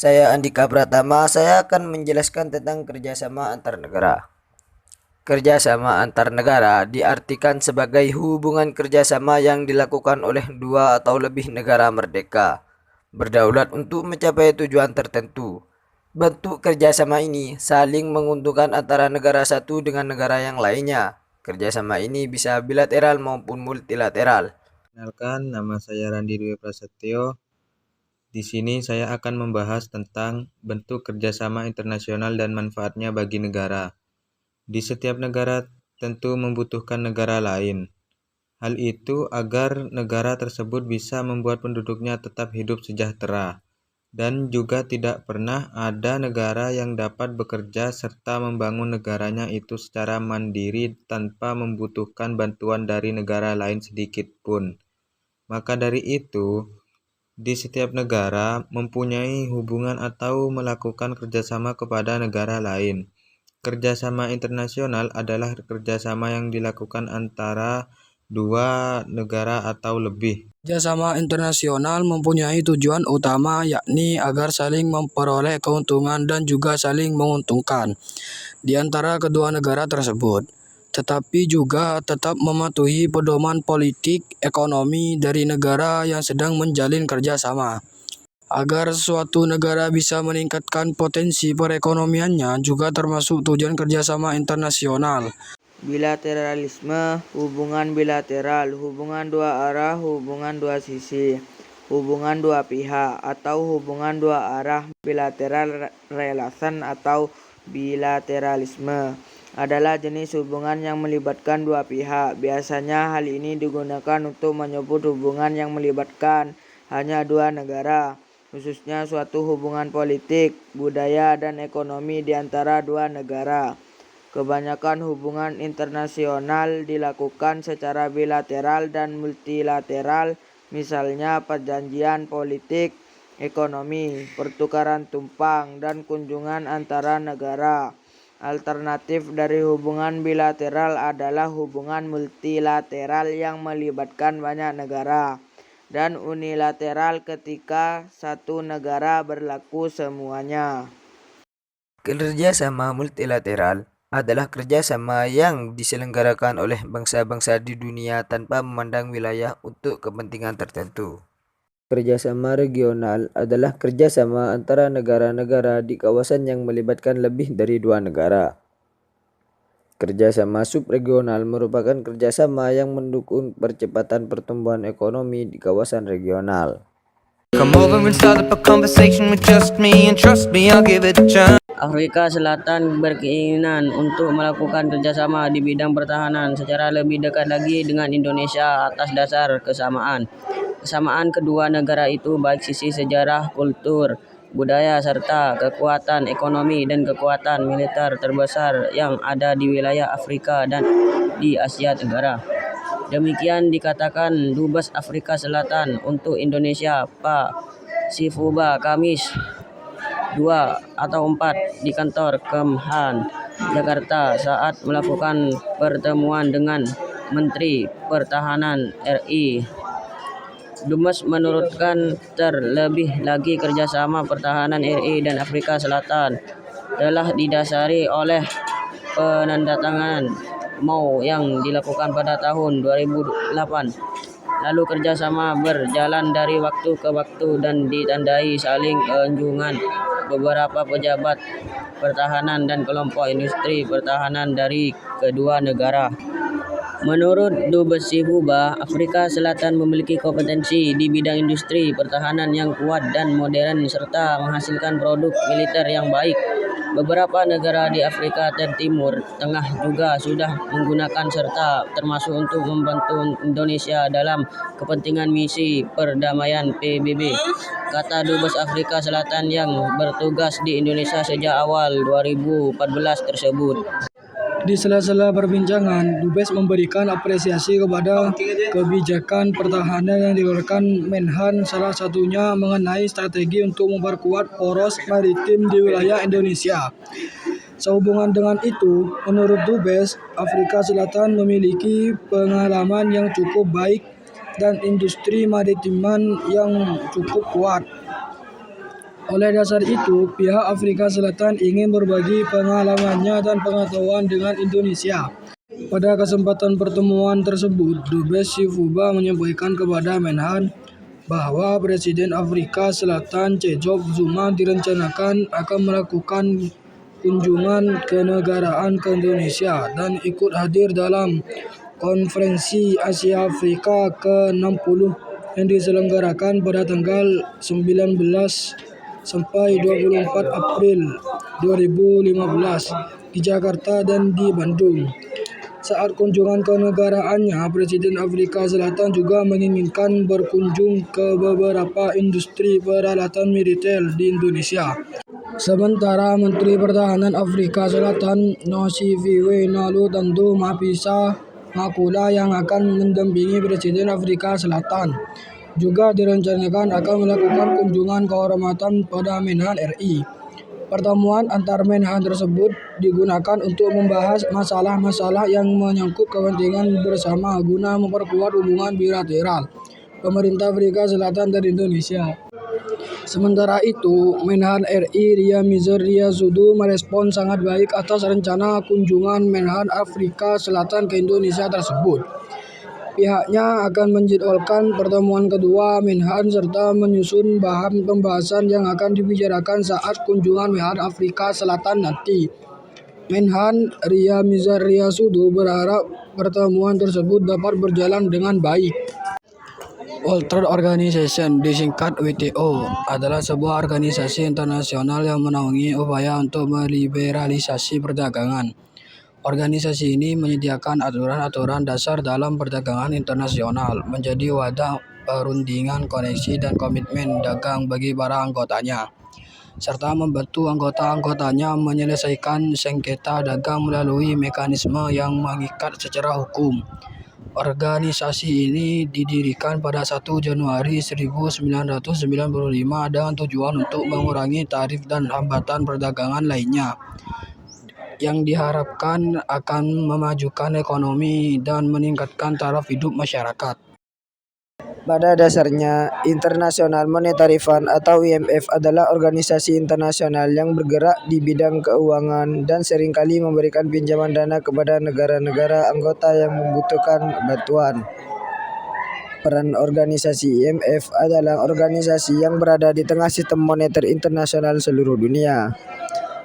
Saya Andika Pratama, saya akan menjelaskan tentang kerjasama antar negara. Kerjasama antar negara diartikan sebagai hubungan kerjasama yang dilakukan oleh dua atau lebih negara merdeka, berdaulat untuk mencapai tujuan tertentu. Bentuk kerjasama ini saling menguntungkan antara negara satu dengan negara yang lainnya. Kerjasama ini bisa bilateral maupun multilateral. Kenalkan, nama saya Randi Dwi Prasetyo. Di sini saya akan membahas tentang bentuk kerjasama internasional dan manfaatnya bagi negara. Di setiap negara tentu membutuhkan negara lain. Hal itu agar negara tersebut bisa membuat penduduknya tetap hidup sejahtera. Dan juga tidak pernah ada negara yang dapat bekerja serta membangun negaranya itu secara mandiri tanpa membutuhkan bantuan dari negara lain sedikit pun. Maka dari itu, di setiap negara mempunyai hubungan atau melakukan kerjasama kepada negara lain. Kerjasama internasional adalah kerjasama yang dilakukan antara dua negara atau lebih. Kerjasama internasional mempunyai tujuan utama yakni agar saling memperoleh keuntungan dan juga saling menguntungkan di antara kedua negara tersebut, tetapi juga tetap mematuhi pedoman politik ekonomi dari negara yang sedang menjalin kerjasama. Agar suatu negara bisa meningkatkan potensi perekonomiannya juga termasuk tujuan kerjasama internasional. Bilateralisme, hubungan bilateral, hubungan dua arah, hubungan dua sisi, hubungan dua pihak, atau hubungan dua arah. Bilateral relation atau bilateralisme adalah jenis hubungan yang melibatkan dua pihak. Biasanya hal ini digunakan untuk menyebut hubungan yang melibatkan hanya dua negara, khususnya suatu hubungan politik, budaya, dan ekonomi di antara dua negara. Kebanyakan hubungan internasional dilakukan secara bilateral dan multilateral, misalnya perjanjian politik, ekonomi, pertukaran tumpang, dan kunjungan antara negara. Alternatif dari hubungan bilateral adalah hubungan multilateral yang melibatkan banyak negara, dan unilateral ketika satu negara berlaku semuanya. Kerjasama multilateral adalah kerjasama yang diselenggarakan oleh bangsa-bangsa di dunia tanpa memandang wilayah untuk kepentingan tertentu. Kerjasama regional adalah kerjasama antara negara-negara di kawasan yang melibatkan lebih dari dua negara. Kerjasama subregional merupakan kerjasama yang mendukung percepatan pertumbuhan ekonomi di kawasan regional. Come over and start up a conversation with just me, and trust me, I'll give it a chance. Afrika Selatan berkeinginan untuk melakukan kerjasama di bidang pertahanan secara lebih dekat lagi dengan Indonesia atas dasar kesamaan. Kesamaan kedua negara itu baik sisi sejarah, kultur, budaya, serta kekuatan ekonomi dan kekuatan militer terbesar yang ada di wilayah Afrika dan di Asia Tenggara. Demikian dikatakan Dubes Afrika Selatan untuk Indonesia, Pak Sifuba Kamis 2 atau 4 di kantor Kemhan, Jakarta saat melakukan pertemuan dengan Menteri Pertahanan RI. Dubes menurutkan terlebih lagi kerjasama pertahanan RI dan Afrika Selatan telah didasari oleh penandatanganan MOU yang dilakukan pada tahun 2008. Lalu kerjasama berjalan dari waktu ke waktu dan ditandai saling kunjungan beberapa pejabat pertahanan dan kelompok industri pertahanan dari kedua negara. Menurut Dubes Sifuba, Afrika Selatan memiliki kompetensi di bidang industri pertahanan yang kuat dan modern serta menghasilkan produk militer yang baik. Beberapa negara di Afrika Timur Tengah juga sudah menggunakan serta termasuk untuk membantu Indonesia dalam kepentingan misi perdamaian PBB, kata Dubes Afrika Selatan yang bertugas di Indonesia sejak awal 2014 tersebut. Di sela-sela perbincangan, Dubes memberikan apresiasi kepada kebijakan pertahanan yang dikeluarkan Menhan, salah satunya mengenai strategi untuk memperkuat poros maritim di wilayah Indonesia. Sehubungan dengan itu, menurut Dubes, Afrika Selatan memiliki pengalaman yang cukup baik dan industri maritiman yang cukup kuat. Oleh dasar itu, pihak Afrika Selatan ingin berbagi pengalamannya dan pengetahuan dengan Indonesia. Pada kesempatan pertemuan tersebut, Dubes Sifuba menyampaikan kepada Menhan bahwa Presiden Afrika Selatan Jacob Zuma direncanakan akan melakukan kunjungan kenegaraan ke Indonesia dan ikut hadir dalam Konferensi Asia Afrika ke-60 yang diselenggarakan pada tanggal 19 sampai 24 April 2015 di Jakarta dan di Bandung. Saat kunjungan kenegaraannya, Presiden Afrika Selatan juga menginginkan berkunjung ke beberapa industri peralatan militer di Indonesia. Sementara Menteri Pertahanan Afrika Selatan Nosiviwe Nalutando Mapisa Makula yang akan mendampingi Presiden Afrika Selatan juga direncanakan akan melakukan kunjungan kehormatan pada Menhan RI. Pertemuan antar Menhan tersebut digunakan untuk membahas masalah-masalah yang menyangkut kepentingan bersama guna memperkuat hubungan bilateral pemerintah Afrika Selatan dan Indonesia. Sementara itu, Menhan RI Ria Mizar Riyazudu merespon sangat baik atas rencana kunjungan Menhan Afrika Selatan ke Indonesia tersebut. Pihaknya akan menjadwalkan pertemuan kedua Menhan serta menyusun bahan pembahasan yang akan dibicarakan saat kunjungan Menhan Afrika Selatan nanti. Menhan Ria Mizar Riyazudu berharap pertemuan tersebut dapat berjalan dengan baik. World Trade Organization, disingkat WTO, adalah sebuah organisasi internasional yang menaungi upaya untuk meliberalisasi perdagangan. Organisasi ini menyediakan aturan-aturan dasar dalam perdagangan internasional, menjadi wadah perundingan koneksi dan komitmen dagang bagi para anggotanya, serta membantu anggota-anggotanya menyelesaikan sengketa dagang melalui mekanisme yang mengikat secara hukum. Organisasi ini didirikan pada 1 Januari 1995 dengan tujuan untuk mengurangi tarif dan hambatan perdagangan lainnya yang diharapkan akan memajukan ekonomi dan meningkatkan taraf hidup masyarakat. Pada dasarnya, International Monetary Fund atau IMF adalah organisasi internasional yang bergerak di bidang keuangan dan seringkali memberikan pinjaman dana kepada negara-negara anggota yang membutuhkan bantuan. Peran organisasi IMF adalah organisasi yang berada di tengah sistem moneter internasional seluruh dunia.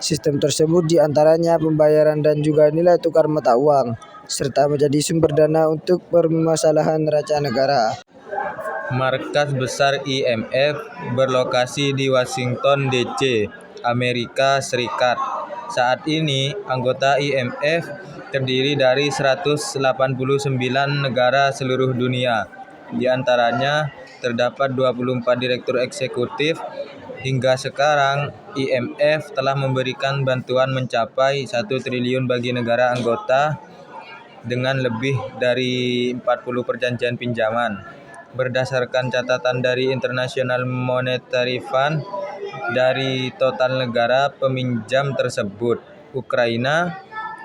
Sistem tersebut diantaranya pembayaran dan juga nilai tukar mata uang, serta menjadi sumber dana untuk permasalahan neraca negara. Markas besar IMF berlokasi di Washington DC, Amerika Serikat. Saat ini, anggota IMF terdiri dari 189 negara seluruh dunia. Di antaranya, terdapat 24 direktur eksekutif. Hingga sekarang, IMF telah memberikan bantuan mencapai 1 triliun bagi negara anggota dengan lebih dari 40 perjanjian pinjaman. Berdasarkan catatan dari International Monetary Fund, dari total negara peminjam tersebut, Ukraina,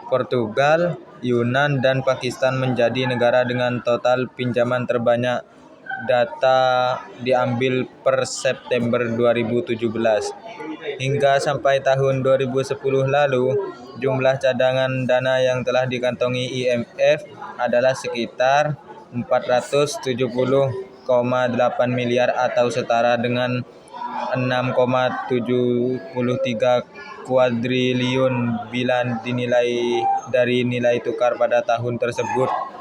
Portugal, Yunan, dan Pakistan menjadi negara dengan total pinjaman terbanyak. Data diambil per September 2017. Hingga sampai tahun 2010 lalu, jumlah cadangan dana yang telah dikantongi IMF adalah sekitar 470,8 miliar atau setara dengan 6,73 kuadriliun bila dinilai dari nilai tukar pada tahun tersebut.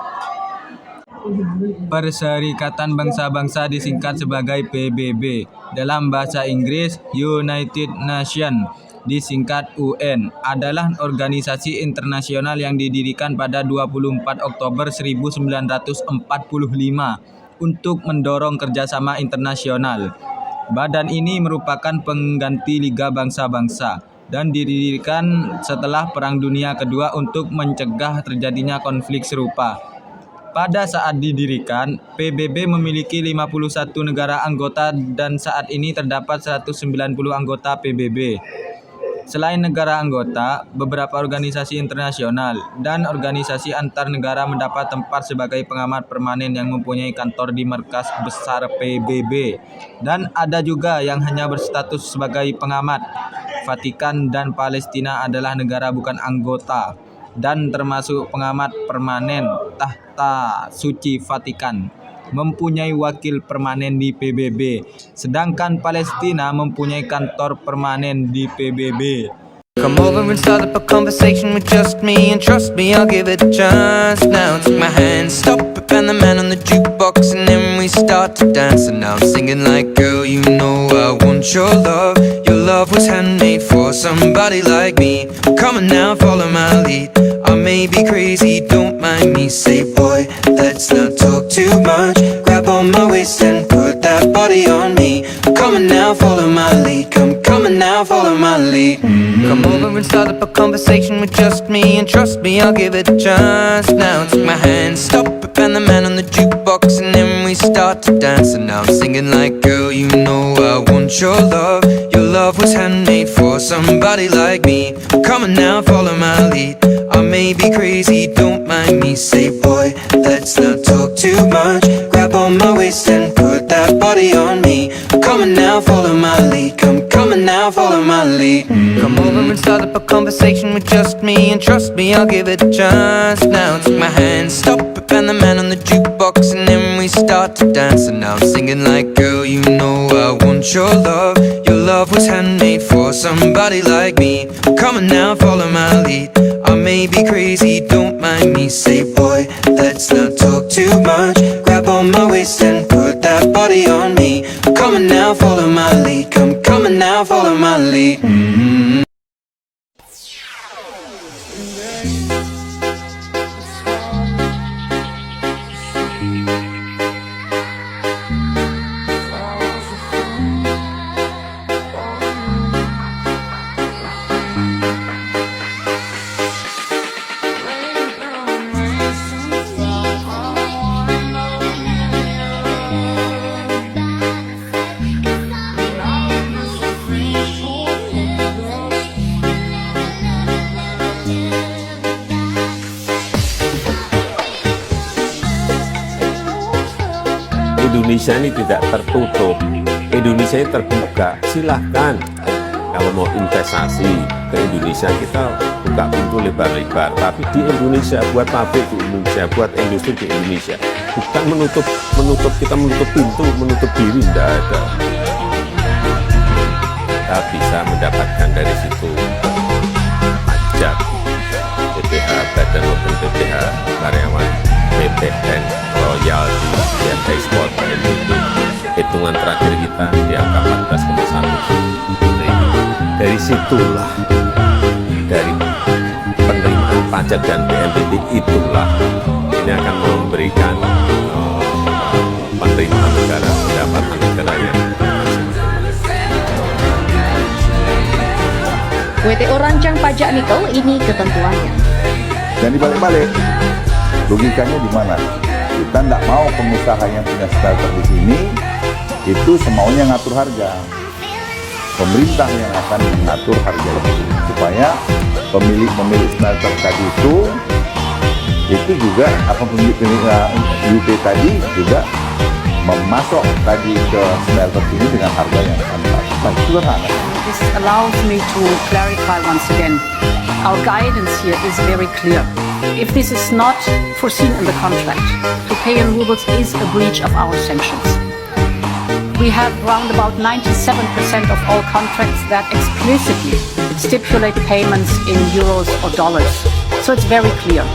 Perserikatan Bangsa-Bangsa disingkat sebagai PBB. Dalam bahasa Inggris, United Nations, disingkat UN, adalah organisasi internasional yang didirikan pada 24 Oktober 1945 untuk mendorong kerjasama internasional. Badan ini merupakan pengganti Liga Bangsa-Bangsa dan didirikan setelah Perang Dunia Kedua untuk mencegah terjadinya konflik serupa. Pada saat didirikan, PBB memiliki 51 negara anggota dan saat ini terdapat 190 anggota PBB. Selain negara anggota, beberapa organisasi internasional dan organisasi antar negara mendapat tempat sebagai pengamat permanen yang mempunyai kantor di markas besar PBB, dan ada juga yang hanya berstatus sebagai pengamat. Vatikan dan Palestina adalah negara bukan anggota dan termasuk pengamat permanen. Tahta Suci Vatikan mempunyai wakil permanen di PBB, sedangkan Palestina mempunyai kantor permanen di PBB. Come over and start up a conversation with just me, and trust me, I'll give it a chance. Now take my hand, stop it, and the man on the jukebox, and then we start to dance. And now I'm singing like, girl, you know I want your love. Your love was handmade for somebody like me. Come on now, follow my lead. I may be crazy, don't mind me. Say, boy, let's not talk too much. Grab on my waist and put that body on me. Come on now, follow my lead. Come on now, follow my lead. Come over and start up a conversation with just me, and trust me, I'll give it a chance. Now take my hand, stop it, and the man on the jukebox, and then we start to dance. And now I'm singing like, girl, you know I want your love. Your love was handmade for somebody like me. Come on now, follow my lead. I may be crazy, don't mind me. Say, boy, let's not talk too much. Grab on my waist and put that body on me. Come on now, follow my lead. Come on now, follow my lead. Come over and start up a conversation with just me, and trust me, I'll give it a chance. Now take my hand, stop it, and the man on the jukebox, and then we start to dance. And now I'm singing like, girl, you know I want your love. Your love was handmade for somebody like me. Come on now, follow my lead. I may be crazy, don't mind me. Say, boy, let's not talk too much. Grab on my waist and put that body on me. Come on now, follow my lead. Come on now, follow my lead. Indonesia ini tidak tertutup, Indonesia ini terbuka. Silahkan kalau mau investasi ke Indonesia, kita buka pintu lebar-lebar. Tapi di Indonesia, buat pabrik di Indonesia, buat industri di Indonesia, bukan kita menutup pintu, menutup diri, tidak ada. Kita bisa mendapatkan dari situ pajak, PPh badan maupun PPh karyawan, PPN, royalti, dan ekspor PNBP. Hitungan terakhir kita di angka 14,1 triliun. Dari situlah, dari penerimaan pajak dan PNBP itulah ini akan memberikan penerimaan negara, pendapatan negara yang WTO rancang pajak nikel ini ketentuannya. Dan dibalik-balik, logikanya di mana? Kita tidak mau pengusaha yang punya smelter di sini itu semaunya ngatur harga. Pemerintah yang akan mengatur harga itu supaya pemilik smelter tadi itu juga pemilik UP tadi juga memasok tadi ke smelter ini dengan harga yang sangat sederhana. This allows me to clarify once again. Our guidance here is very clear. If this is not foreseen in the contract, to pay in rubles is a breach of our sanctions. We have around about 97% of all contracts that explicitly stipulate payments in euros or dollars. So it's very clear.